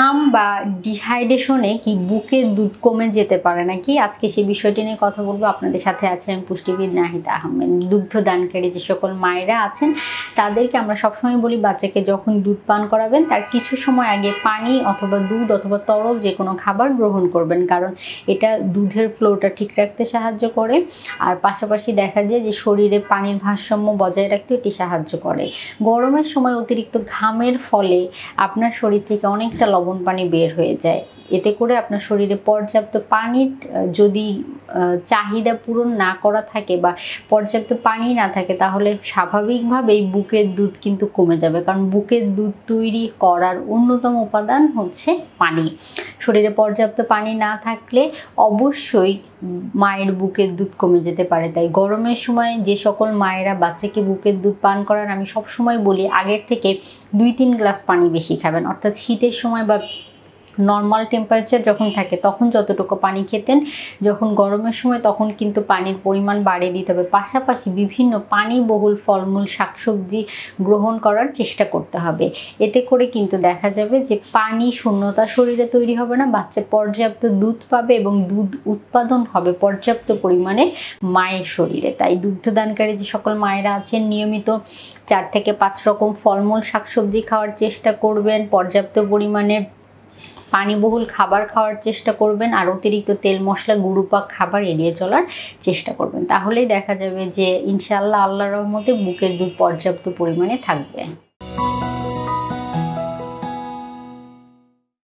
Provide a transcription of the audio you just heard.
ঘাম বা ডিহাইড্রেশনে কি বুকের দুধ কমে যেতে পারে নাকি? আজকে সেই বিষয়টি নিয়ে কথা বলবো। আপনাদের সাথে আছি আমি পুষ্টিবিদ নাহিদা আহমেদ। দুগ্ধদানকারী যে সকল মায়েরা আছেন তাদেরকে আমরা সবসময় বলি বাচ্চাকে যখন দুধ পান করাবেন তার কিছু সময় আগে পানি অথবা দুধ অথবা তরল যে কোনো খাবার গ্রহণ করবেন, কারণ এটা দুধের ফ্লোটা ঠিক রাখতে সাহায্য করে। আর পাশাপাশি দেখা যায় যে শরীরে পানির ভারসাম্য বজায় রাখতে এটি সাহায্য করে। গরমের সময় অতিরিক্ত ঘামের ফলে আপনার শরীর থেকে অনেকটা লবণ পানি বের হয়ে যায়। এতে করে আপনার শরীরে পর্যাপ্ত পানির যদি চাহিদা পূরণ না করা থাকে বা পর্যাপ্ত পানি না থাকে, তাহলে স্বাভাবিকভাবেই বুকের দুধ কিন্তু কমে যাবে, কারণ বুকের দুধ তৈরি করার অন্যতম উপাদান হচ্ছে পানি। শরীরে পর্যাপ্ত পানি না থাকলে অবশ্যই মায়ের বুকের দুধ কমে যেতে পারে। তাই গরমের সময় যে সকল মায়েরা বাচ্চাকে বুকের দুধ পান করান, আমি সবসময় বলি আগের থেকে 2-3 গ্লাস পানি বেশি খাবেন। অর্থাৎ শীতের সময় বা নর্মাল টেম্পারেচার যখন থাকে তখন যতটুকু পানি খেতেন, যখন গরমের সময় তখন কিন্তু পানির পরিমাণ বাড়িয়ে দিতে হবে। পাশাপাশি বিভিন্ন পানিবহুল ফলমূল শাকসবজি গ্রহণ করার চেষ্টা করতে হবে। এতে করে কিন্তু দেখা যাবে যে পানি শূন্যতা শরীরে তৈরি হবে না, বাচ্চা পর্যাপ্ত দুধ পাবে এবং দুধ উৎপাদন হবে পর্যাপ্ত পরিমাণে মায়ের শরীরে। তাই দুগ্ধদানকারী যে সকল মায়েরা আছেন নিয়মিত 4 থেকে 5 রকম ফলমূল শাকসবজি খাওয়ার চেষ্টা করবেন, পর্যাপ্ত পরিমাণে পানিবহুল খাবার খাওয়ার চেষ্টা করবেন, আর অতিরিক্ত তেল মশলা গুঁড়োপাক খাবার এড়িয়ে চলার চেষ্টা করবেন। তাহলেই দেখা যাবে যে ইনশাআল্লাহ আল্লাহর রহমতে বুকের দুধ পর্যাপ্ত পরিমাণে থাকবে।